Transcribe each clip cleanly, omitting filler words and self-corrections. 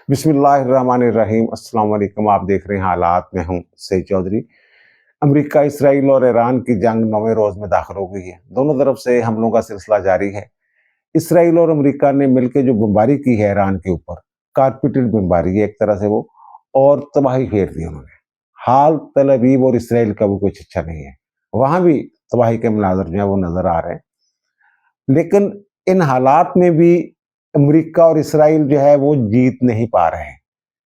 बिस्मिल्लाहिर्रहमानिर्रहीम। अस्सलाम वालेकुम। आप देख रहे हैं हालात। मैं हूं सईद चौधरी। अमेरिका, इसराइल और ईरान की जंग 9वें रोज में दाखिल हो गई है। दोनों तरफ से हमलों का सिलसिला जारी है। इसराइल और अमेरिका ने मिलकर जो बमबारी की है ईरान के ऊपर, कारपेटेड बमबारी है एक तरह से वो, और तबाही फेर दी उन्होंने। हाल तल अवीव और इसराइल का भी कुछ अच्छा नहीं है। वहां भी तबाही के मनाजर जो है वो नजर आ रहे हैं। लेकिन इन हालात में भी अमेरिका और इसराइल जो है वो जीत नहीं पा रहे हैं।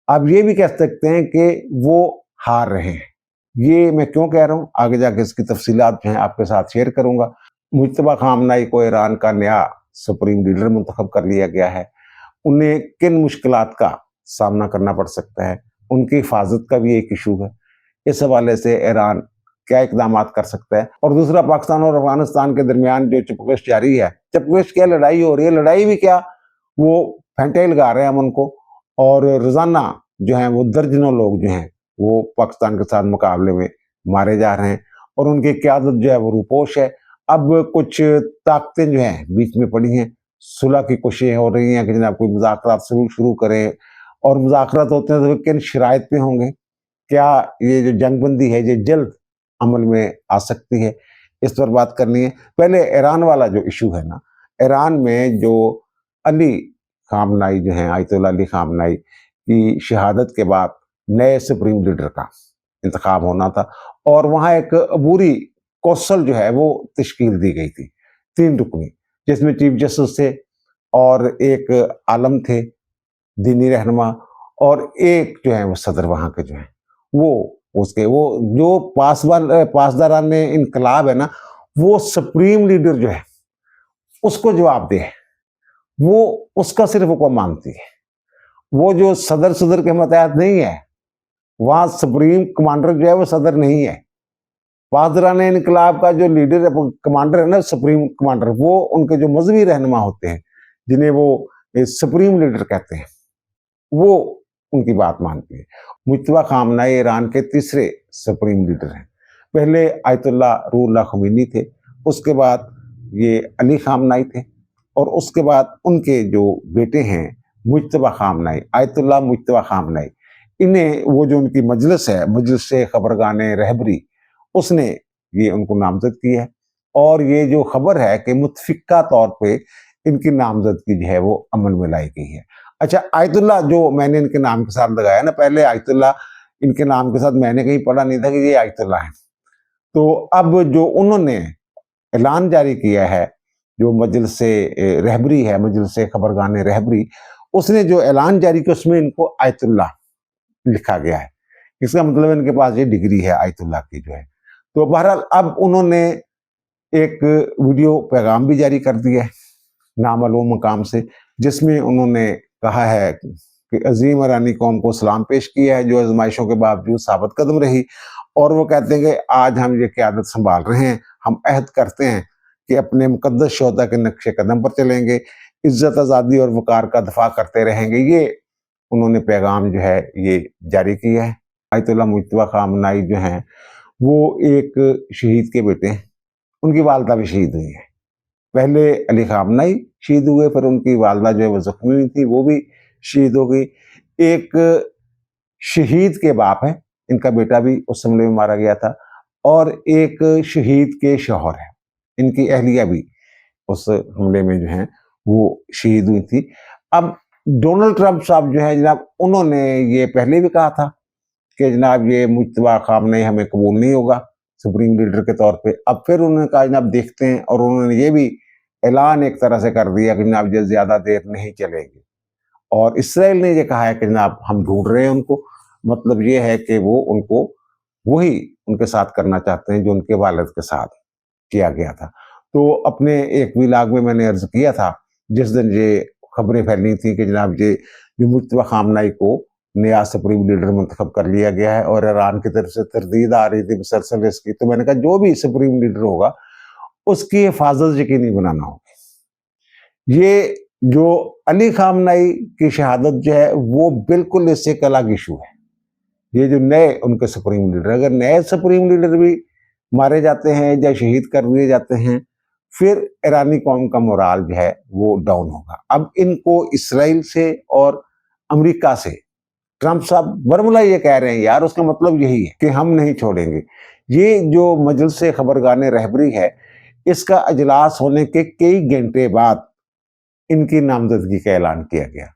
आप ये भी कह सकते हैं कि वो हार रहे हैं। ये मैं क्यों कह रहा हूं, आगे जाके इसकी तफसीलात जो हैं आपके साथ शेयर करूंगा। मुज्तबा खामनाई को ईरान का नया सुप्रीम लीडर मुंतखब कर लिया गया है। उन्हें किन मुश्किलात का सामना करना पड़ सकता है, उनकी हिफाजत का भी एक इशू है। इस हवाले से ईरान क्या इकदाम कर सकता है, और दूसरा पाकिस्तान और अफगानिस्तान के दरमियान जो चपकश जारी है, चपकश क्या लड़ाई हो रही है, लड़ाई भी क्या, वो फेंटे लगा रहे हैं हम उनको, और रोजाना जो है वो दर्जनों लोग जो हैं वो पाकिस्तान के साथ मुकाबले में मारे जा रहे हैं, और उनकी क़यादत जो है वो रूपोश है। अब कुछ ताकतें जो हैं बीच में पड़ी हैं, सुलह की कोशिशें हो रही हैं कि जनाब कोई मुज़ाकरात शुरू करें, और मुज़ाकरात होते हैं तो किन शराइत पे होंगे, क्या ये जो जंगबंदी है ये जल्द अमल में आ सकती है, इस पर बात करनी है। पहले ईरान वाला जो इशू है ना, ईरान में जो अली खामनाई जो हैं, आयतुल्लाह अली खामनाई की शहादत के बाद नए सुप्रीम लीडर का इंतखाब होना था, और वहाँ एक अबूरी कौंसल जो है वो तश्कील दी गई थी, 3 रुकनी, जिसमें चीफ जस्टिस थे और एक आलम थे दीनी रहनुमा, और एक जो है वो सदर वहाँ के जो हैं वो उसके वो जो पासदारान इनकलाब है ना, वो सुप्रीम लीडर जो है उसको जवाब दे, वो उसका सिर्फ हुक्म मानती है। वो जो सदर के मतहत नहीं है, वहां सुप्रीम कमांडर जो है वो सदर नहीं है। पासदारान इनकलाब का जो लीडर है, कमांडर है ना, सुप्रीम कमांडर, वो उनके जो मजहबी रहनुमा होते हैं, जिन्हें वो सुप्रीम लीडर कहते हैं, वो उनकी बात मानती है। मुज्तबा खामनाई ईरान के तीसरे सुप्रीम लीडर हैं। पहले आयतुल्लाह रूहुल्लाह ख़ुमैनी थे, उसके बाद ये अली खामनाई थे, और उसके बाद उनके जो बेटे हैं मुज्तबा खामनाई, आयतुल्लाह मुज्तबा खामनाई, इन्हें वो जो उनकी मजलिस है, मजलिस खबरगान रहबरी, उसने ये उनको नामजद किया है। और ये जो खबर है कि मुतफिका तौर पे इनकी नामजदगी जो है वो अमल में लाई गई है। अच्छा, आयतुल्लाह जो मैंने इनके नाम के साथ लगाया ना, पहले आयतुल्लाह इनके नाम के साथ मैंने कहीं पढ़ा नहीं था कि ये आयतुल्लाह है। तो अब जो उन्होंने ऐलान जारी किया है, जो मजलिस रहबरी है, मजलिस खबरगान रहबरी, उसने जो ऐलान जारी किया उसमें इनको आयतुल्लाह लिखा गया है। इसका मतलब इनके पास ये डिग्री है आयतुल्लाह की जो है। तो बहरहाल अब उन्होंने एक वीडियो पैगाम भी जारी कर दिया है नामालूम मकाम से, जिसमें उन्होंने कहा है कि अजीम ईरानी कौम को सलाम पेश किया है जो आजमाइशों के बावजूद साबित कदम रही, और वो कहते हैं कि आज हम ये क़यादत संभाल रहे हैं, हम अहद करते हैं कि अपने मुक़द्दस शोहदा के नक्शे कदम पर चलेंगे, इज्जत, आज़ादी और वक़ार का दफा करते रहेंगे। ये उन्होंने पैगाम जो है ये जारी किया है। आयतुल्लाह मुज्तबा खामनाई जो हैं वो एक शहीद के बेटे हैं, उनकी वालदा भी शहीद हुई है। पहले अली खामनाई शहीद हुए, फिर उनकी वालदा जो है वो जख्मी हुई थी, वो भी शहीद हो गई। एक शहीद के बाप है, इनका बेटा भी उस हमले में मारा गया था, और एक शहीद के शौहर है, इनकी अहलिया भी उस हमले में जो है वो शहीद हुई थी। अब डोनाल्ड ट्रंप साहब जो है जनाब, उन्होंने ये पहले भी कहा था कि जनाब ये मुज्तबा खामनाई हमें कबूल नहीं होगा सुप्रीम लीडर के तौर पे। अब फिर उन्होंने कहा जनाब देखते हैं, और उन्होंने ये भी ऐलान एक तरह से कर दिया कि जनाब ये ज्यादा देर नहीं चलेगी, और इसराइल ने ये कहा है कि जनाब हम ढूंढ रहे हैं उनको। मतलब ये है कि वो उनको वही उनके साथ करना चाहते हैं जो उनके वालिद के साथ किया गया था। तो अपने एक व्लॉग में मैंने अर्ज किया था, जिस दिन ये खबरें फैली थी कि जनाब ये जो मुज्तबा खामनाई को नया सुप्रीम लीडर मुंतखब कर लिया गया है, और ईरान की तरफ से तरदीद आ रही थी मुसलसल इसकी, तो मैंने कहा जो भी सुप्रीम लीडर होगा उसकी हिफाजत यकीनी बनाना होगी। ये जो अली खामनाई की शहादत जो है वो बिल्कुल इससे एक अलग इशू है। ये जो नए उनके सुप्रीम लीडर, अगर नए सुप्रीम लीडर भी मारे जाते हैं या शहीद कर दिए जाते हैं, फिर ईरानी कौम का मोराल जो है वो डाउन होगा। अब इनको इसराइल से और अमेरिका से। ट्रंप साहब बरमुला ये कह रहे हैं यार, उसका मतलब यही है कि हम नहीं छोड़ेंगे। ये जो मजलिस खबरगाने रहबरी है, इसका अजलास होने के कई घंटे बाद इनकी नामजदगी का ऐलान किया गया।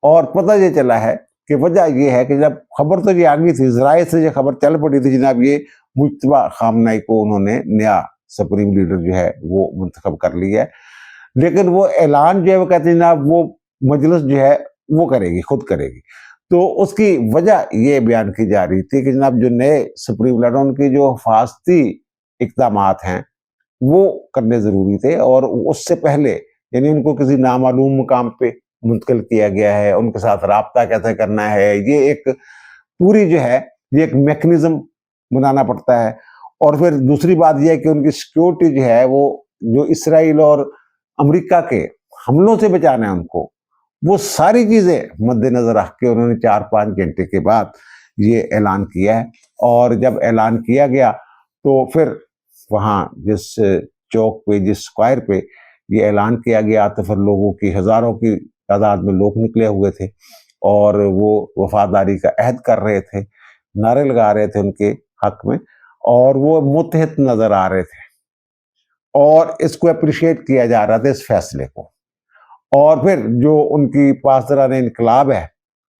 और पता ये चला है कि वजह ये है कि जब खबर तो ये आ गई थी, ज़राए से ये खबर चल पड़ी थी जनाब, ये मुज्तबा खामनाई को उन्होंने नया सुप्रीम लीडर जो है वो मुंतखब कर लिया है। लेकिन वो ऐलान जो है वो कहते हैं जनाब वो मजलिस जो है वो करेगी, खुद करेगी। तो उसकी वजह ये बयान की जा रही थी कि जनाब जो नए सुप्रीम लीडर उनकी जो हिफाजती इक़दामात हैं वो करने ज़रूरी थे, और उससे पहले यानी उनको किसी नामालूम मुकाम पे मुंतकिल किया गया है, उनके साथ राब्ता कैसे करना है, ये एक पूरी जो है ये एक मैकेनिज्म बनाना पड़ता है। और फिर दूसरी बात यह है कि उनकी सिक्योरिटी जो है वो जो इसराइल और अमेरिका के हमलों से बचाना है उनको, वो सारी चीज़ें मद्देनज़र रख के उन्होंने 4-5 घंटे के बाद ये ऐलान किया है। और जब ऐलान किया गया तो फिर वहाँ जिस चौक पे, जिस स्क्वायर पे ये ऐलान किया गया, तो फिर लोगों की हज़ारों की तादाद में लोग निकले हुए थे और वो वफादारी का अहद कर रहे थे, नारे लगा रहे थे उनके हक में, और वो मुत्तहद नज़र आ रहे थे और इसको अप्रिशिएट किया जा रहा था, इस फैसले को। और फिर जो उनकी पासदारान इनकलाब है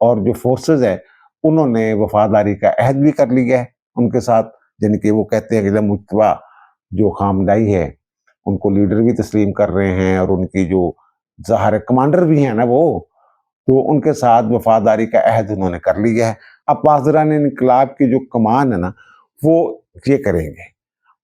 और जो फोर्सेस है, उन्होंने वफादारी का अहद भी कर लिया है उनके साथ, यानी कि वो कहते हैं कि जब मुज्तबा जो खामनाई है उनको लीडर भी तस्लीम कर रहे हैं और उनकी जो ज़ाहिर कमांडर भी हैं ना वो, तो उनके साथ वफादारी का अहद उन्होंने कर लिया है। अब पासदारान इनकलाब की जो कमान है ना वो ये करेंगे।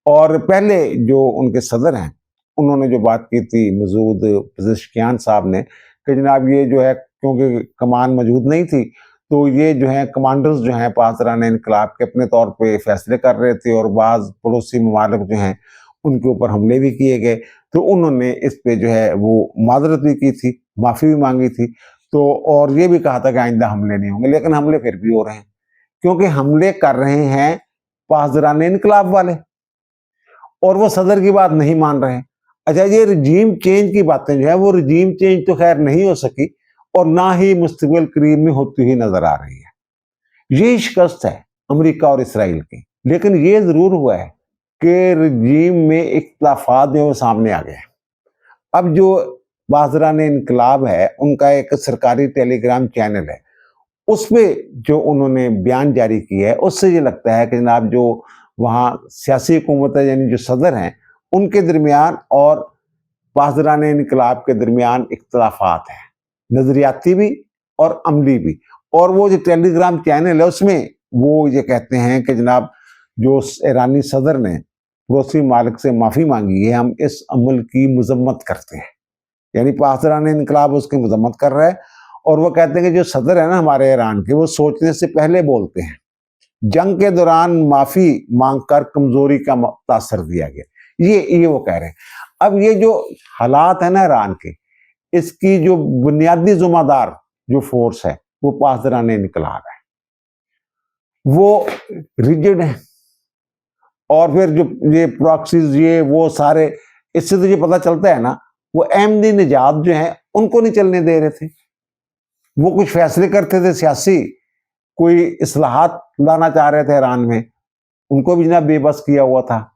और पहले जो उनके सदर हैं उन्होंने जो बात की थी मसूद पज़ेश्कियान साहब ने कि जनाब ये जो है क्योंकि कमान मौजूद नहीं थी, तो ये जो है कमांडर्स जो हैं पासदारान इनकलाब के अपने तौर पे फैसले कर रहे थे और बाज़ पड़ोसी ममालिक जो हैं उनके ऊपर हमले भी किए गए। तो उन्होंने इस पे जो है वो माज़रत भी की थी, माफ़ी भी मांगी थी, तो और ये भी कहा था कि आइंदा हमले नहीं होंगे, लेकिन हमले फिर भी हो रहे हैं क्योंकि हमले कर रहे हैं पासदारान इनकलाब वाले और वो सदर की बात नहीं मान रहे हैं। अच्छा, ये रजीम चेंज की बातें जो है वो रजीम चेंज तो खैर नहीं हो सकी और ना ही मुस्तक़बिल करीब में होती हुई नजर आ रही है। ये शिकस्त है अमेरिका और इसराइल की, लेकिन ये जरूर हुआ है कि रजीम में इख्तिलाफात जो वो सामने आ गए। अब जो बाज़रान इनकलाब है उनका एक सरकारी टेलीग्राम चैनल है, उसमें जो उन्होंने बयान जारी किया है उससे ये लगता है कि जनाब जो वहाँ सियासी हुकूमत है यानी जो सदर हैं उनके दरमियान और बाज़रान इनकलाब के दरमियान इख्तिलाफात हैं, नज़रियाती भी और अमली भी। और वो जो टेलीग्राम चैनल है उसमें वो ये कहते हैं कि जनाब जो ईरानी सदर ने पड़ोसी मालिक से माफ़ी मांगी है, हम इस अमल की मजम्मत करते हैं। यानी बाज़रान इनकलाब उसकी मजम्मत कर रहा है और वो कहते हैं कि जो सदर है ना हमारे ईरान के, वो सोचने से पहले बोलते हैं। जंग के दौरान माफी मांगकर कमजोरी का तासर दिया गया, ये वो कह रहे हैं। अब ये जो हालात है ना ईरान के, इसकी जो बुनियादी जुम्मेदार जो फोर्स है वो पासदारान इनकलाब है, वो रिजिड है। और फिर जो ये प्रॉक्सीज ये वो सारे, इससे तो ये पता चलता है ना वो अहमदी निजात जो है उनको नहीं चलने दे रहे थे। वो कुछ फैसले करते थे सियासी, कोई इस्लाहात लाना चाह रहे थे ईरान में, उनको भी जनाब बेबस किया हुआ था।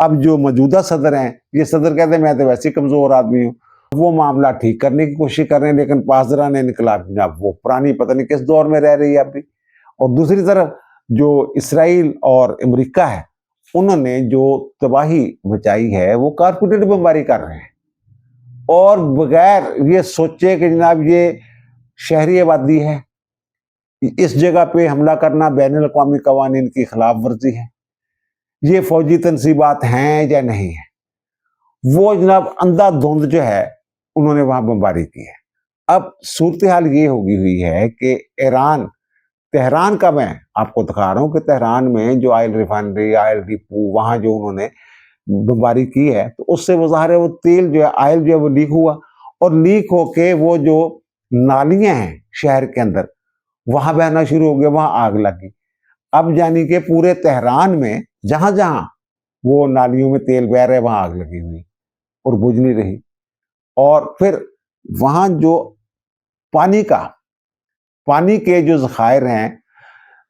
अब जो मौजूदा सदर हैं, ये सदर कहते हैं मैं तो वैसे कमज़ोर आदमी हूँ, वो मामला ठीक करने की कोशिश कर रहे हैं, लेकिन पासदारान इनकलाब जनाब वो पुरानी पता नहीं किस दौर में रह रही है अभी। और दूसरी तरफ जो इसराइल और अमेरिका है उन्होंने जो तबाही मचाई है वो कारपोरेट बमबारी कर रहे हैं और बगैर ये सोचे कि जनाब ये शहरी आबादी है, इस जगह पे हमला करना बैनुल अक़वामी क़वानीन की खिलाफ वर्जी है, ये फौजी तनसीबात हैं या नहीं है, वो जनाब अंधाधुंध जो है उन्होंने वहां बमबारी की है। अब सूरत हाल ये होगी हुई है कि ईरान, तेहरान का मैं आपको दिखा रहा हूँ कि तेहरान में जो ऑयल रिफाइनरी, ऑयल डिपो, वहां जो उन्होंने बमबारी की है, तो उससे वो ज़ाहिर है वो तेल जो है, ऑयल जो है वो लीक हुआ और लीक होके वो जो नालियां हैं शहर के अंदर वहां बहना शुरू हो गया, वहां आग लगी। अब यानी कि पूरे तेहरान में जहां जहां वो नालियों में तेल बह रहा है वहां आग लगी हुई और बुझ नहीं रही। और फिर वहां जो पानी का पानी के जो ज़खायर हैं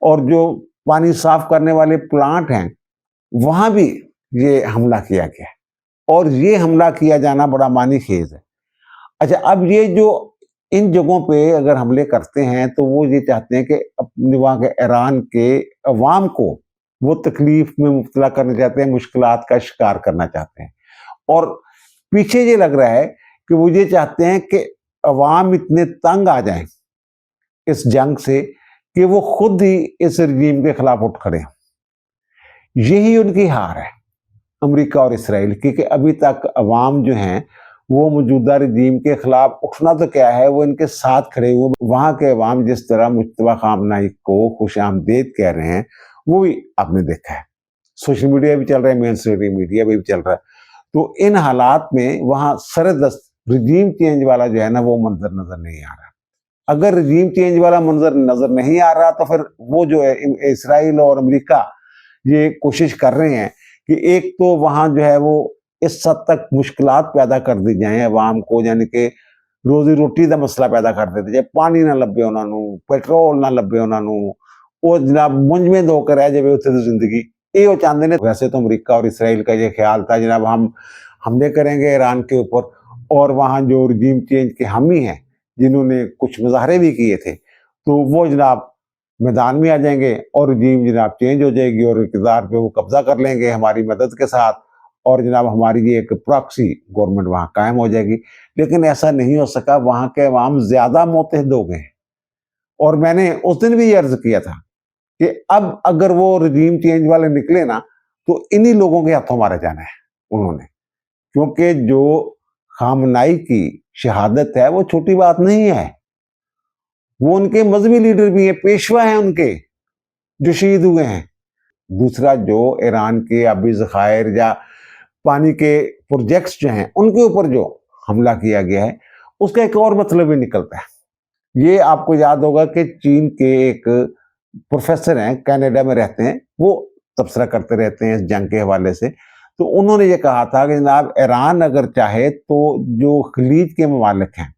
और जो पानी साफ करने वाले प्लांट हैं, वहाँ भी ये हमला किया गया है और ये हमला किया जाना बड़ा मानीखेज़ है। अच्छा, अब ये जो इन जगहों पे अगर हमले करते हैं तो वो ये चाहते हैं कि अपने वहाँ के ईरान के अवाम को वो तकलीफ में मुब्तला करना चाहते हैं, मुश्किलात का शिकार करना चाहते हैं। और पीछे ये लग रहा है कि वो ये चाहते हैं कि अवाम इतने तंग आ जाएं इस जंग से कि वो खुद ही इस रजीम के खिलाफ उठ खड़े हों। यही उनकी हार है, अमेरिका और इसराइल की, कि अभी तक अवाम जो हैं वो मौजूदा रजीम के खिलाफ उठना तो क्या है, वो इनके साथ खड़े हुए। वहाँ के अवाम जिस तरह मुज्तबा खामनेई को खुशामदीद कह रहे हैं, वो भी आपने देखा है। सोशल मीडिया भी चल रहा है, मेन स्ट्रीम मीडिया भी चल रहा है। तो इन हालात में वहाँ सरदस्त रजीम चेंज वाला जो है ना, वो मंजर नजर नहीं आ रहा। अगर रजीम चेंज वाला मंजर नजर नहीं आ रहा तो फिर वो जो है इसराइल और अमेरिका ये कोशिश कर रहे हैं कि एक तो वहाँ जो है वो इस हद तक मुश्किलात पैदा कर दी जाए अवाम को, यानी कि रोजी रोटी का मसला पैदा कर देते जाए, पानी ना लभे उन्होंने, पेट्रोल ना लभे उन्होंने, वो जनाब मुंजमें होकर रह जाए उत्थे दी जिंदगी, ये वो चाहते हैं। वैसे तो अमेरिका और इसराइल का ये ख्याल था जनाब हम हमले करेंगे ईरान के ऊपर, और वहाँ जो रजीम चेंज के हामी हैं जिन्होंने कुछ मुजाहरे भी किए थे, तो वो जनाब मैदान में आ जाएंगे और रजीम जनाब चेंज हो जाएगी और इक़्तिदार पे वो कब्जा कर लेंगे हमारी मदद के साथ, और जनाब हमारी ये एक प्रॉक्सी गवर्नमेंट वहाँ कायम हो जाएगी। लेकिन ऐसा नहीं हो सका, वहाँ के अवाम ज़्यादा मुत्तहद हो गए। और मैंने उस दिन भी ये अर्ज किया था कि अब अगर वो रजीम चेंज वाले निकले ना, तो इन्हीं लोगों के हाथों मारा जाना है उन्होंने, क्योंकि जो खामनेई की शहादत है वो छोटी बात नहीं है। वो उनके मजहबी लीडर भी हैं, पेशवा हैं उनके जो शहीद हुए हैं। दूसरा, जो ईरान के आबी ज़खायर या पानी के प्रोजेक्ट्स जो हैं उनके ऊपर जो हमला किया गया है, उसका एक और मतलब भी निकलता है। ये आपको याद होगा कि चीन के एक प्रोफेसर हैं, कनाडा में रहते हैं, वो तबसरा करते रहते हैं इस जंग के हवाले से। तो उन्होंने ये कहा था कि जनाब ईरान अगर चाहे तो जो खलीज के ममालिक हैं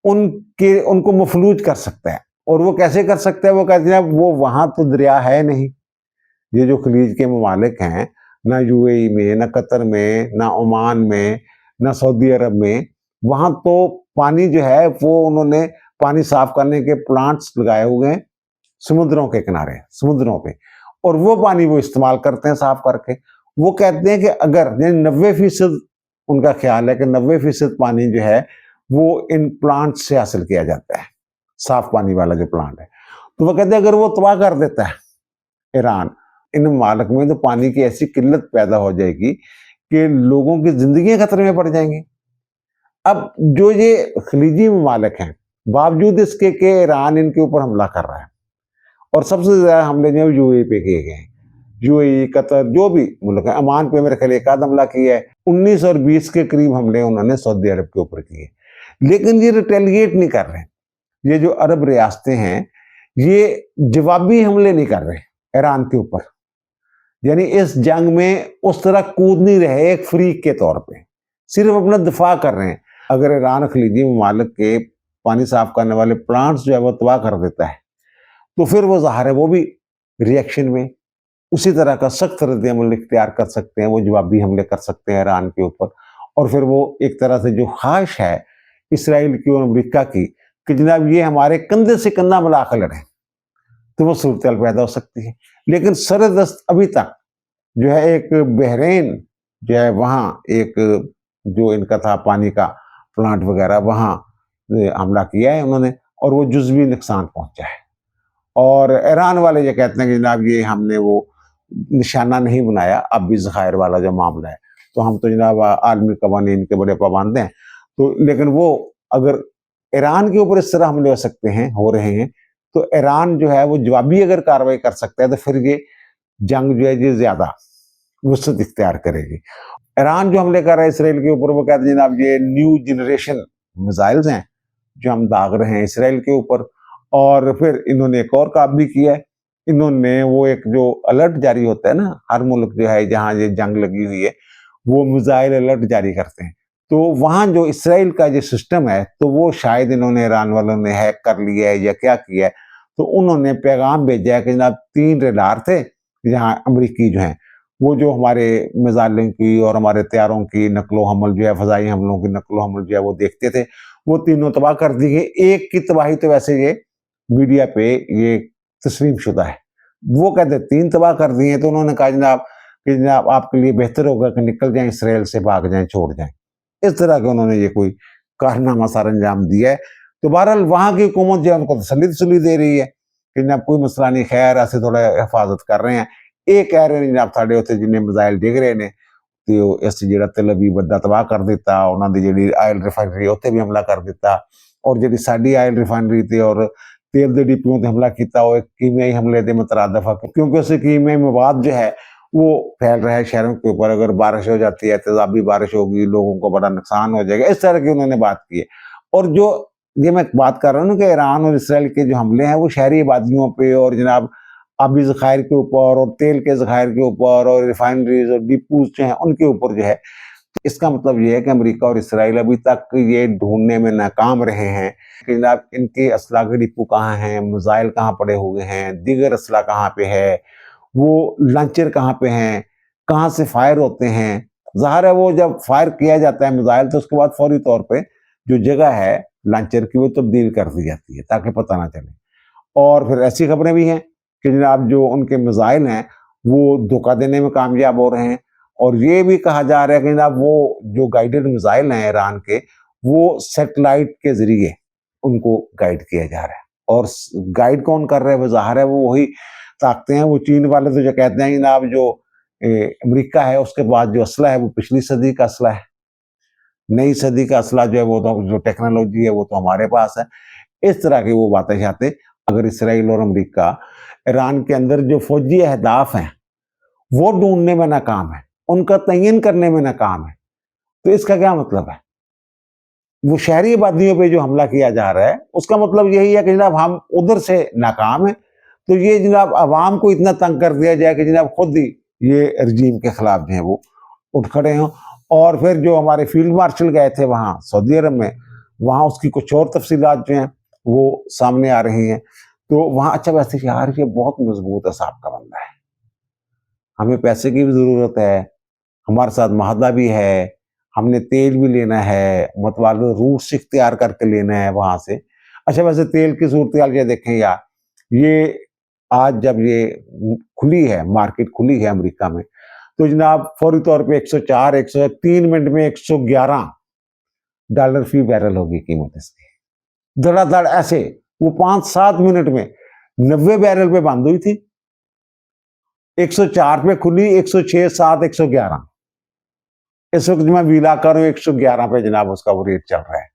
उनको मफलूज कर सकता है। और वो कैसे कर सकता है? वो कहते हैं वो वहां तो दरिया है नहीं, ये जो खलीज के ममालिक हैं, ना यूएई में, ना कतर में, ना ओमान में, ना सऊदी अरब में, वहां तो पानी जो है वो उन्होंने पानी साफ करने के प्लांट्स लगाए हुए हैं समुद्रों के किनारे, समुद्रों पे, और वो पानी वो इस्तेमाल करते हैं साफ करके। वो कहते हैं कि अगर 90% उनका ख्याल है कि 90% पानी जो है वो इन प्लांट से हासिल किया जाता है, साफ पानी वाला जो प्लांट है। तो वो कहते हैं अगर वो तबाह कर देता है ईरान इन ममालिक में, तो पानी की ऐसी किल्लत पैदा हो जाएगी कि लोगों की जिंदगियां खतरे में पड़ जाएंगी। अब जो ये खलीजी ममालिक हैं, बावजूद इसके कि ईरान इनके ऊपर हमला कर रहा है, और सबसे ज्यादा हमले जो यूएई पे किए गए हैं, यूएई, कतर, जो भी मुल्क है, ओमान पे मेरे ख्याल एक आध हमला किया है, 19 और 20 के करीब हमले उन्होंने सऊदी अरब के ऊपर किए। लेकिन ये रिटेलिएट नहीं कर रहे, ये जो अरब रियासतें हैं ये जवाबी हमले नहीं कर रहे ईरान के ऊपर, यानी इस जंग में उस तरह कूद नहीं रहे एक फ्रीक के तौर पे, सिर्फ अपना दिफा कर रहे हैं। अगर ईरान खलीजी ममालिक के पानी साफ करने वाले प्लांट्स जो है वो तबाह कर देता है, तो फिर वो ज़ाहिर है वो भी रिएक्शन में उसी तरह का सख्त रद्द अमल इख्तियार कर सकते हैं, वो जवाबी हमले कर सकते हैं ईरान के ऊपर। और फिर वो एक तरह से जो ख्वाहिश है इसराइल की और अमेरिका की कि जनाब ये हमारे कंधे से कंधा मिला कर लड़े, तो वो सूरत पैदा हो सकती है। लेकिन सरदस्त अभी तक जो है एक बहरीन जो है वहाँ एक जो इनका था पानी का प्लांट वगैरह, वहाँ हमला किया है उन्होंने और वो जुज़वी नुकसान पहुंचा है। और ईरान वाले ये कहते हैं कि जनाब ये हमने वो निशाना नहीं बनाया, अब भी ज़खायर वाला जो मामला है, तो हम तो जनाब आलमी कवानीन के बड़े पाबंद हैं। तो लेकिन वो अगर ईरान के ऊपर इस तरह हमले हो सकते हैं, हो रहे हैं, तो ईरान जो है वो जवाबी अगर कार्रवाई कर सकता है तो फिर ये जंग जो है ये ज्यादा वसअत इख्तियार करेगी। ईरान जो हमले कर रहा है इसराइल के ऊपर, वो कहते हैं जनाब ये न्यू जनरेशन मिसाइल्स हैं जो हम दाग रहे हैं इसराइल के ऊपर। और फिर इन्होंने एक और काम भी किया है, इन्होंने वो एक जो अलर्ट जारी होता है ना, हर मुल्क जो है जहाँ ये जंग लगी हुई है वो मिसाइल अलर्ट जारी करते हैं। تو وہاں جو اسرائیل کا جو سسٹم ہے تو وہ شاید انہوں نے ایران والوں نے ہیک کر لیا ہے یا کیا کیا ہے، تو انہوں نے پیغام بھیجا ہے کہ جناب 3 ریڈار تھے جہاں امریکی جو ہیں وہ جو ہمارے میزائلوں کی اور ہمارے طیاروں کی نقل و حمل جو ہے، فضائی حملوں کی نقل و حمل جو ہے وہ دیکھتے تھے، وہ تینوں تباہ کر دی گئی۔ ایک کی تباہی تو ویسے یہ میڈیا پہ یہ تسلیم شدہ ہے، وہ کہتے 3 تباہ کر دیے ہیں، تو انہوں نے کہا جناب کہ جناب آپ کے لیے بہتر ہوگا کہ نکل جائیں اسرائیل سے، بھاگ جائیں، چھوڑ جائیں۔ اس طرح کے انہوں نے یہ کوئی کارنامہ سر انجام دیا ہے۔ تو بہرحال وہاں کی حکومت جو ہے ان کو تسلی دے رہی ہے کہ جناب کوئی مسئلہ نہیں، خیر ایسے تھوڑا حفاظت کر رہے ہیں۔ ایک کہہ رہے ہیں جناب ساڈے اتنے جن میزائل ڈگ رہے نے تے اس جڑا تل ابیب بڑا تباہ کر دیتا، انہوں نے جڑی آئل ریفائنری اتنے بھی حملہ کر دیتا، اور جڑی ساری آئل ریفائنری تے اور تیل دے ڈپیوں تے حملہ کیتا، وہ ایک کیمیائی حملے دے مترادف ہے، کیونکہ اس کیمیائی مواد جو ہے وہ پھیل رہا ہے شہروں کے اوپر، اگر بارش ہو جاتی ہے، تیزابی بارش ہوگی، لوگوں کو بڑا نقصان ہو جائے گا، اس طرح کی انہوں نے بات کی ہے۔ اور جو یہ میں بات کر رہا ہوں کہ ایران اور اسرائیل کے جو حملے ہیں وہ شہری آبادیوں پہ اور جناب آبی ذخائر کے اوپر اور تیل کے ذخائر کے اوپر اور ریفائنریز اور ڈپوز جو ہیں ان کے اوپر جو ہے، اس کا مطلب یہ ہے کہ امریکہ اور اسرائیل ابھی تک یہ ڈھونڈنے میں ناکام رہے ہیں کہ جناب ان کے اسلحہ کے ڈپو کہاں ہیں، میزائل کہاں پڑے ہوئے ہیں، دیگر اسلحہ کہاں پہ ہے، وہ لانچر کہاں پہ ہیں، کہاں سے فائر ہوتے ہیں۔ ظاہر ہے وہ جب فائر کیا جاتا ہے میزائل تو اس کے بعد فوری طور پہ جو جگہ ہے لانچر کی وہ تبدیل کر دی جاتی ہے تاکہ پتہ نہ چلے۔ اور پھر ایسی خبریں بھی ہیں کہ جناب جو ان کے میزائل ہیں وہ دھوکہ دینے میں کامیاب ہو رہے ہیں، اور یہ بھی کہا جا رہا ہے کہ جناب وہ جو گائیڈڈ میزائل ہیں ایران کے وہ سیٹلائٹ کے ذریعے ان کو گائیڈ کیا جا رہا ہے، اور گائیڈ کون کر رہے ہیں؟ وہ ظاہر ہے وہ وہی طاقتیں ہیں۔ وہ چین والے تو جو کہتے ہیں جناب جو امریکہ ہے اس کے بعد جو اسلحہ ہے وہ پچھلی صدی کا اسلحہ ہے، نئی صدی کا اسلحہ جو ہے وہ تو جو ٹیکنالوجی ہے وہ تو ہمارے پاس ہے۔ اس طرح کی وہ باتیں چاہتے اگر اسرائیل اور امریکہ ایران کے اندر جو فوجی اہداف ہیں وہ ڈھونڈنے میں ناکام ہے، ان کا تعین کرنے میں ناکام ہے، تو اس کا کیا مطلب ہے؟ وہ شہری آبادیوں پہ جو حملہ کیا جا رہا ہے اس کا مطلب یہی ہے کہ جناب ہم ادھر سے ناکام ہیں، تو یہ جناب عوام کو اتنا تنگ کر دیا جائے کہ جناب خود ہی یہ رجیم کے خلاف جو ہیں وہ اٹھ کھڑے ہوں۔ اور پھر جو ہمارے فیلڈ مارشل گئے تھے وہاں سعودی عرب میں، وہاں اس کی کچھ اور تفصیلات جو ہیں وہ سامنے آ رہی ہیں۔ تو وہاں اچھا ویسے یار یہ بہت مضبوط ہے، صاحب کا بندہ ہے، ہمیں پیسے کی بھی ضرورت ہے، ہمارے ساتھ معاہدہ بھی ہے، ہم نے تیل بھی لینا ہے، متبادل روٹ سے اختیار کر کے لینا ہے وہاں سے۔ اچھا ویسے تیل کی صورتحال یہ دیکھیں یار، یہ آج جب یہ کھلی ہے مارکیٹ کھلی ہے امریکہ میں تو جناب فوری طور پہ 104 103 منٹ میں $111 فی بیرل ہوگی قیمت اس کی، دھڑا دھڑ ایسے وہ 5-7 منٹ میں 90 بیرل پہ بند ہوئی تھی، 104 پہ کھلی، 106 7 111، اس وقت میں ویلا کر رہا ہوں 111 پہ جناب اس کا وہ ریٹ چل رہا ہے۔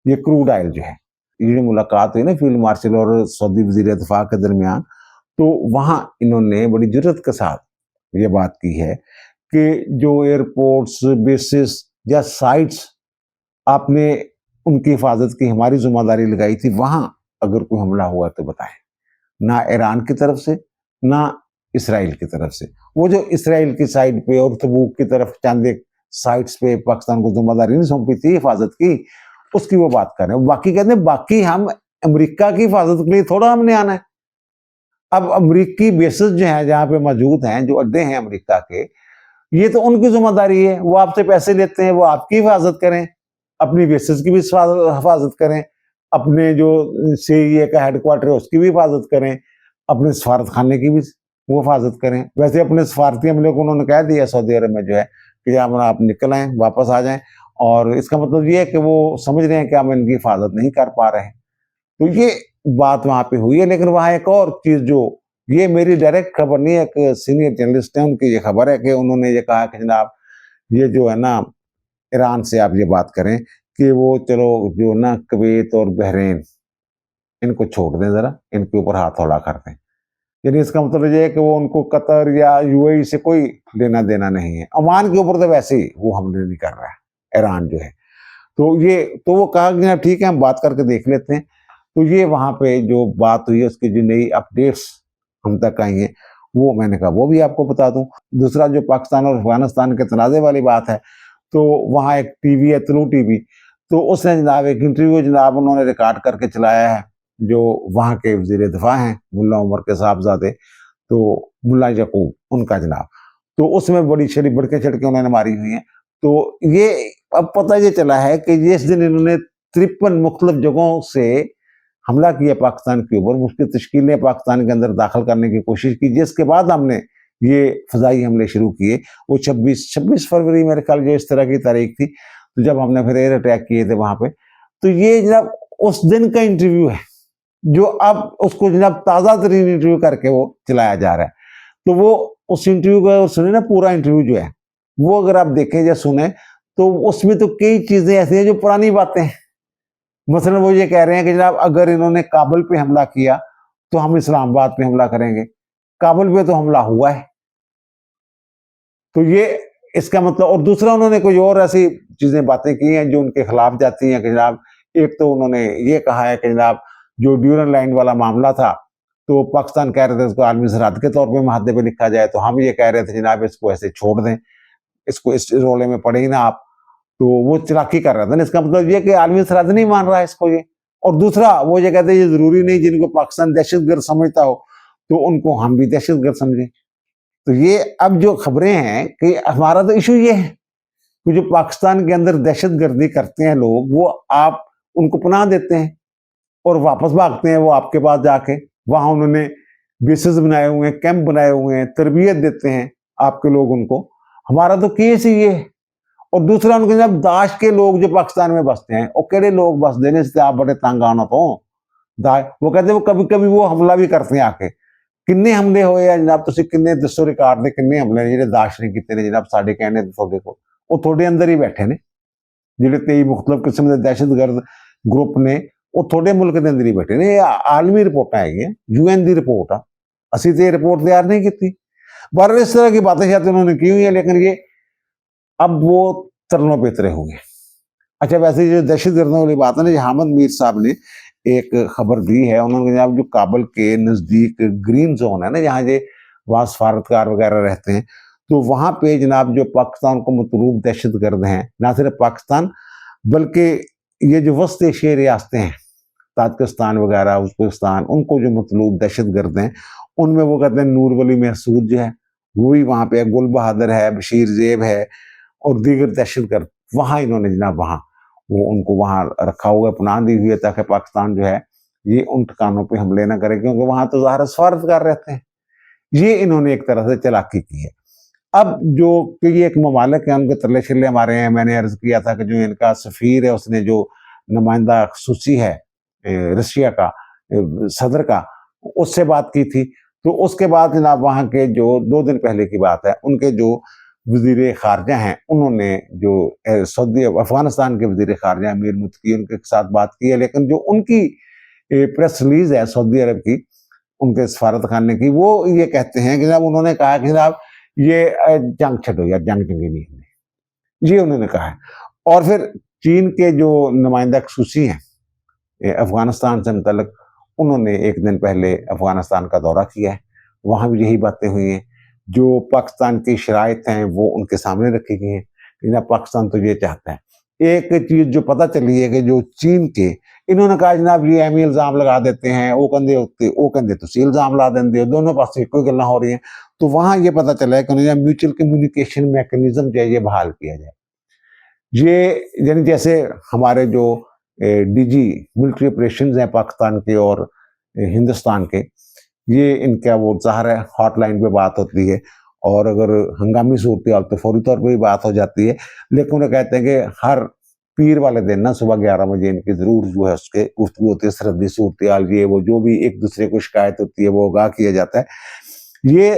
یہ کروڈ آئل جو ہے، یہ جو ملاقات ہوئی نا فیلڈ مارشل اور سعودی وزیر دفاع کے درمیان، تو وہاں انہوں نے بڑی جرات کے ساتھ یہ بات کی ہے کہ جو ایئرپورٹس بیسز یا سائٹس آپ نے ان کی حفاظت کی ہماری ذمہ داری لگائی تھی، وہاں اگر کوئی حملہ ہوا تو بتائیں، نہ ایران کی طرف سے نہ اسرائیل کی طرف سے۔ وہ جو اسرائیل کی سائڈ پہ اور تبوک کی طرف چند ایک سائٹس پہ پاکستان کو ذمہ داری نہیں سونپی تھی حفاظت کی، اس کی وہ بات کر رہے ہیں۔ باقی کہتے ہیں باقی ہم امریکہ کی حفاظت کے لیے تھوڑا ہم نے آنا ہے۔ اب امریکی بیسز جو ہیں جہاں پہ موجود ہیں، جو اڈے ہیں امریکہ کے، یہ تو ان کی ذمہ داری ہے، وہ آپ سے پیسے لیتے ہیں، وہ آپ کی حفاظت کریں، اپنی بیسز کی بھی حفاظت کریں، اپنے جو CIA کا ہیڈ کوارٹر ہے اس کی بھی حفاظت کریں، اپنے سفارت خانے کی بھی وہ حفاظت کریں۔ ویسے اپنے سفارتی عملے کو انہوں نے کہہ دیا سعودی عرب میں جو ہے کہ آپ نکل آئیں، واپس آ جائیں، اور اس کا مطلب یہ ہے کہ وہ سمجھ رہے ہیں کہ ہم ان کی حفاظت نہیں کر پا رہے ہیں۔ تو یہ بات وہاں پہ ہوئی ہے۔ لیکن وہاں ایک اور چیز جو یہ میری ڈائریکٹ خبر نہیں ہے، ایک سینئر جرنلسٹ ہیں ان کی یہ خبر ہے کہ انہوں نے یہ کہا کہ جناب یہ جو ہے نا ایران سے آپ یہ بات کریں کہ وہ چلو جو نا کویت اور بحرین ان کو چھوڑ دیں، ذرا ان کے اوپر ہاتھ ہولا کر دیں۔ یعنی اس کا مطلب یہ ہے کہ وہ ان کو قطر یا UAE سے کوئی لینا دینا نہیں ہے۔ عمان کے اوپر تو ویسے ہی وہ حملے نہیں کر رہا ہے ایران جو ہے۔ تو وہ کہا کہ ٹھیک ہے ہم بات کر کے دیکھ لیتے ہیں۔ تو یہ وہاں پہ جو بات ہوئی ہے اس کی جو نئی اپڈیٹس ہم تک آئی ہیں وہ میں نے کہا وہ بھی آپ کو بتا دوں۔ دوسرا جو پاکستان اور افغانستان کے تنازع والی بات ہے تو وہاں ایک ٹی وی ہے طلوع ٹی وی، تو اس نے جناب ایک انٹرویو جناب انہوں نے ریکارڈ کر کے چلایا ہے، جو وہاں کے وزیر دفاع ہیں ملا عمر کے صاحبزادے، تو ملا یعقوب ان کا جناب، تو اس میں بڑی شری بڑکے چڑکے انہوں نے ماری ہوئی ہیں۔ تو یہ اب پتہ یہ چلا ہے کہ جس دن انہوں نے 53 مختلف جگہوں سے حملہ کیا پاکستان کے اوپر، مختلف تشکیلیں پاکستان کے اندر داخل کرنے کی کوشش کی، جس کے بعد ہم نے یہ فضائی حملے شروع کیے، وہ 26 فروری میرے خیال جو اس طرح کی تاریخ تھی، تو جب ہم نے پھر ایئر اٹیک کیے تھے وہاں پہ، تو یہ جناب اس دن کا انٹرویو ہے جو اب اس کو جناب تازہ ترین انٹرویو کر کے وہ چلایا جا رہا ہے۔ تو وہ اس انٹرویو کو سنیں نا، پورا انٹرویو جو ہے وہ اگر آپ دیکھیں یا سنیں تو اس میں تو کئی چیزیں ایسی ہیں جو پرانی باتیں ہیں۔ مثلا وہ یہ کہہ رہے ہیں کہ جناب اگر انہوں نے کابل پہ حملہ کیا تو ہم اسلام آباد پہ حملہ کریں گے، کابل پہ تو حملہ ہوا ہے، تو یہ اس کا مطلب۔ اور دوسرا انہوں نے کوئی اور ایسی چیزیں باتیں کی ہیں جو ان کے خلاف جاتی ہیں کہ جناب ایک تو انہوں نے یہ کہا ہے کہ جناب جو ڈیورن لائن والا معاملہ تھا تو پاکستان کہہ رہے تھے اس کو عالمی سرحد کے طور پہ معاہدے پہ لکھا جائے، تو ہم یہ کہہ رہے تھے جناب اس کو ایسے چھوڑ دیں، اس کو اس رولے میں پڑے ہی نا آپ، تو وہ چلاکی کر رہا تھا۔ اس کا مطلب یہ کہ عالمی سرحد نہیں مان رہا ہے اس کو یہ۔ اور دوسرا وہ یہ کہتے ہیں یہ ضروری نہیں جن کو پاکستان دہشت گرد سمجھتا ہو تو ان کو ہم بھی دہشت گرد سمجھیں۔ تو یہ اب جو خبریں ہیں کہ ہمارا تو ایشو یہ ہے کہ جو پاکستان کے اندر دہشت گردی کرتے ہیں لوگ، وہ آپ ان کو پناہ دیتے ہیں اور واپس بھاگتے ہیں وہ آپ کے پاس جا کے، وہاں انہوں نے بیسز بنائے ہوئے ہیں، کیمپ بنائے ہوئے ہیں، تربیت دیتے ہیں آپ کے لوگ ان کو۔ ہمارا تو کیس ہی یہ ہے۔ اور دوسرا ان کے جب داعش کے لوگ جو پاکستان میں بستے ہیں، وہ کہڑے لوگ بس دینے سے آپ بڑے تنگ آنا تو وہ کہتے ہیں وہ کبھی کبھی وہ حملہ بھی کرتے ہیں آ کے۔ کنے حملے ہوئے ہیں جناب، تسی کنے دسو ریکارڈ دے کنے حملے جڑے داعش نے کیتے نے جناب، ساڈے کہنے تھوڑے کو وہ تھوڑے اندر ہی بیٹھے نے، جڑے 23 مختلف قسم کے دہشت گرد گروپ نے وہ تھوڑے ملک کے اندر ہی بیٹھے نے۔ یہ عالمی رپورٹ ہے، یہ UN دی رپورٹ ہے، اسی تو یہ رپورٹ تیار نہیں کی۔ بہرحال اس طرح کی باتیں شاید انہوں نے کی ہوئی ہیں، لیکن یہ اب وہ ترنوں پہ اترے ہوئے۔ اچھا ویسے جو دہشت گردوں والی بات ہے نا، یہ حامد میر صاحب نے ایک خبر دی ہے، انہوں نے جناب جو کابل کے نزدیک گرین زون ہے نا، جہاں یہ وہاں سفارتکار وغیرہ رہتے ہیں، تو وہاں پہ جناب جو پاکستان کو مطلوب دہشت گرد ہیں، نہ صرف پاکستان بلکہ یہ جو وسط ایشیائی ریاستیں ہیں، تاجکستان وغیرہ، ازبکستان، ان کو جو مطلوب دہشت گرد ہیں، ان میں وہ کہتے ہیں نور ولی محسود جو ہے وہ بھی وہاں پہ، گل بہادر ہے، بشیر زیب ہے اور دیگر دہشت گرد، وہاں انہوں نے جناب وہاں وہ ان کو وہاں رکھا ہوا ہے، پناہ دی ہوئی ہے، تاکہ پاکستان جو ہے یہ ان ٹھکانوں پہ حملے نہ کرے، کیونکہ وہاں تو ظاہر سفارتکار رہتے ہیں۔ یہ انہوں نے ایک طرح سے چلاکی کی ہے۔ اب جو کہ یہ ایک ممالک ہیں، ان کے ترلے شرلے ہمارے ہیں، میں نے عرض کیا تھا کہ جو ان کا سفیر ہے، اس نے جو نمائندہ خصوصی ہے رشیا کا صدر کا، اس سے بات کی تھی، تو اس کے بعد جناب وہاں کے جو 2 دن پہلے کی بات ہے، ان کے جو وزیر خارجہ ہیں، انہوں نے جو سعودی افغانستان کے وزیر خارجہ امیر متقی، ان کے ساتھ بات کی ہے، لیکن جو ان کی پریس ریلیز ہے سعودی عرب کی، ان کے سفارت خانے کی، وہ یہ کہتے ہیں کہ جناب انہوں نے کہا کہ جناب یہ جنگ چھڑو یا جنگ چنگی نہیں ہے، یہ انہوں نے کہا ہے۔ اور پھر چین کے جو نمائندہ خصوصی ہیں افغانستان سے متعلق، انہوں نے ایک دن پہلے افغانستان کا دورہ کیا ہے، وہاں بھی یہی باتیں ہوئی ہیں، جو پاکستان کی شرائط ہیں وہ ان کے سامنے رکھی گئی ہیں کہ جناب پاکستان تو یہ چاہتا ہے۔ ایک چیز جو پتہ چلی ہے کہ جو چین کے انہوں نے کہا جناب یہ اہمی الزام لگا دیتے ہیں، وہ کندے تسی الزام لا دیں دے، دونوں پاس کوئی گلیں ہو رہی ہیں، تو وہاں یہ پتہ چلا ہے کہ انہوں میوچل کمیونیکیشن میکنزم جو ہے یہ بحال کیا جائے۔ یہ یعنی جیسے ہمارے جو ڈی جی ملٹری آپریشنز ہیں پاکستان کے اور ہندوستان کے، یہ ان کا وہ ظاہر ہے ہاٹ لائن پہ بات ہوتی ہے، اور اگر ہنگامی صورتحال تو فوری طور پہ بھی بات ہو جاتی ہے، لیکن وہ کہتے ہیں کہ ہر پیر والے دن نا صبح 11 بجے ان کی ضرور جو ہے اس کے گفتگو ہوتی ہے، سرحدی صورتحال، یہ وہ جو بھی ایک دوسرے کو شکایت ہوتی ہے وہ آگاہ کیا جاتا ہے۔ یہ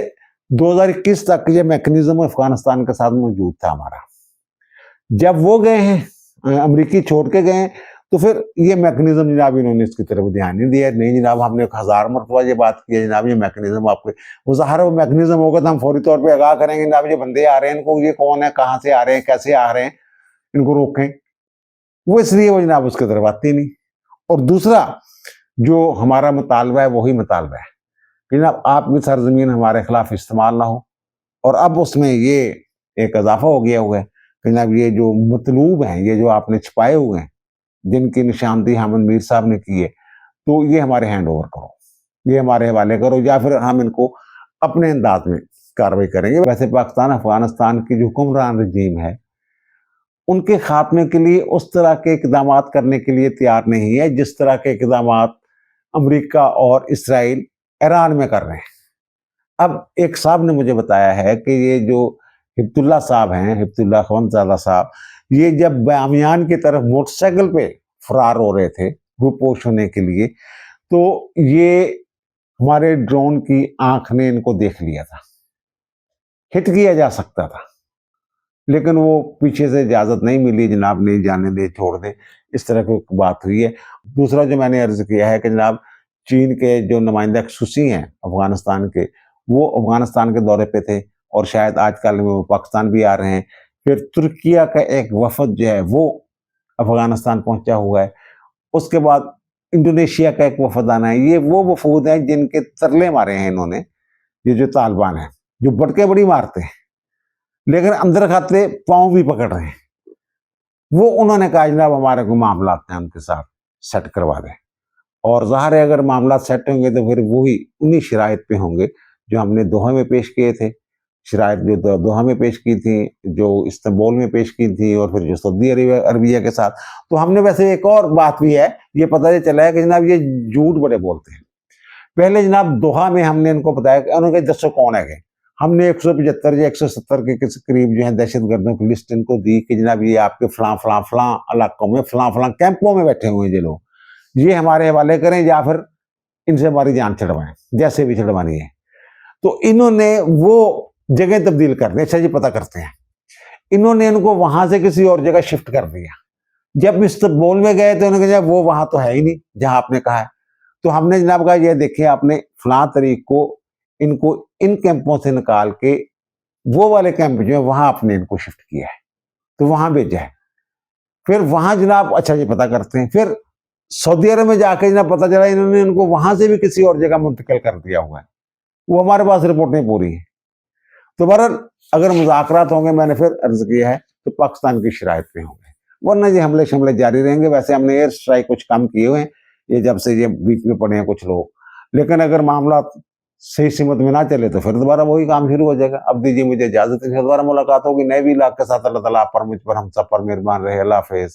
2021 تک یہ میکنزم افغانستان کے ساتھ موجود تھا ہمارا۔ جب وہ گئے ہیں امریکی چھوڑ کے گئے ہیں، تو پھر یہ میکنزم جناب انہوں نے اس کی طرف دھیان نہیں دیا، نہیں جناب ہم نے 1000 مرتبہ یہ بات کی ہے جناب یہ میکنزم آپ کے، وہ ظاہر ہے وہ میکنزم ہوگا تو ہم فوری طور پہ آگاہ کریں گے جناب یہ بندے آ رہے ہیں، ان کو یہ کون ہے، کہاں سے آ رہے ہیں، کیسے آ رہے ہیں، ان کو روکیں۔ وہ اس لیے وہ جناب اس کی طرف آتی نہیں۔ اور دوسرا جو ہمارا مطالبہ ہے وہی مطالبہ ہے کہ جناب آپ کی سرزمین ہمارے خلاف استعمال نہ ہو، اور اب اس میں یہ ایک اضافہ ہو گیا ہوا ہے कि जनाब ये जो मतलूब हैं, ये जो आपने छिपाए हुए हैं, जिनकी निशानदेही हामिद मीर साहब ने की है, तो ये हमारे हैंड ओवर करो, ये हमारे हवाले करो, या फिर हम इनको अपने अंदाज में कार्रवाई करेंगे। वैसे पाकिस्तान अफगानिस्तान की जो हुक्मरान रजीम है, उनके खात्मे के लिए उस तरह के इकदाम करने के लिए तैयार नहीं है जिस तरह के इकदाम अमेरिका और इसराइल ईरान में कर रहे हैं। अब एक साहब ने मुझे बताया है कि ये जो हिब्बतुल्लाह साहब हैं, हिब्बतुल्लाह अखवंदज़ादा साहब, ये जब बामियान की तरफ मोटरसाइकिल पे फरार हो रहे थे रूपोश होने के लिए, तो ये हमारे ड्रोन की आंख ने इनको देख लिया था। हिट किया जा सकता था, लेकिन वो पीछे से इजाज़त नहीं मिली, जनाब नहीं जाने दे, छोड़ दे, इस तरह की बात हुई है। दूसरा जो मैंने अर्ज़ किया है कि जनाब चीन के जो नुमाइंदा खसूसी हैं अफ़गानिस्तान के, वो अफ़गानिस्तान के दौरे पे थे और शायद आजकल में वो पाकिस्तान भी आ रहे हैं। फिर तुर्किया का एक वफ़द जो है वो अफ़गानिस्तान पहुंचा हुआ है। उसके बाद इंडोनेशिया का एक वफ़द आना है। ये वो वफ़ूद हैं जिनके तरले मारे हैं इन्होंने, ये जो तालिबान है, जो बटके बड़ी मारते हैं लेकिन अंदर खाते पाँव भी पकड़ रहे हैं। वो उन्होंने कहा जनाब हमारे को मामलात हैं उनके साथ सेट करवा दें, और ज़ाहिर है अगर मामला सेट होंगे तो फिर वही उन्हीं शराइत पे होंगे जो हमने दोहा में पेश किए थे। शराइत जो दोहा में पेश की थी, जो इस्तांबुल में पेश की थी, और फिर जो सऊदी अरबिया के साथ। तो हमने वैसे एक और बात भी है, ये पता चला है कि जनाब ये झूठ बड़े बोलते हैं। पहले जनाब दोहा में हमने इनको बताया कि उन्होंने कहा दसो कौन है, हमने 175 या 170 के करीब जो है दहशतगर्दों की लिस्ट इनको दी कि जनाब ये आपके फलां फलां फलां इलाकों में फलां फलां कैंपों में बैठे हुए हैं ये लोग, ये हमारे हवाले करें या फिर इनसे हमारी जान छड़वाएं, जैसे भी छड़वानी है। तो इन्होंने वो जगह तब्दील कर दी। अच्छा जी, पता करते हैं। इन्होंने इनको वहां से किसी और जगह शिफ्ट कर दिया। जब इस्तांबुल में गए तो उन्होंने कहा वो वहां तो है ही नहीं जहां आपने कहा है। तो हमने जनाब कहा ये देखिए आपने फलां तारीख को इनको इन कैंपों से निकाल के वो वाले कैंप जो है वहां आपने इनको शिफ्ट किया है, तो वहां भेजा है। फिर वहां जनाब अच्छा जी पता करते हैं। फिर सऊदी अरब में जाके जनाब पता चला इन्होंने इनको वहां से भी किसी और जगह मुंतकिल कर दिया हुआ है। वो हमारे पास रिपोर्टें पूरी हैं। तो बहरहाल अगर मुज़ाकरात होंगे, मैंने फिर अर्ज किया है, तो पाकिस्तान की शराइत पे होंगे, वरना ये हमले शमले जारी रहेंगे। वैसे हमने एयर स्ट्राइक कुछ कम किए हुए हैं, ये जब से ये बीच में पड़े हैं कुछ लोग, लेकिन अगर मामला सही सिमत में ना चले तो फिर दोबारा वही काम शुरू हो जाएगा। अब दीजिए मुझे इजाजत, दोबारा मुलाकात होगी नए भी इलाके के साथ। अल्लाह ताला आप पर, मुझ पर, हम सब पर मेहरबान रहे। अल्लाह हाफिज।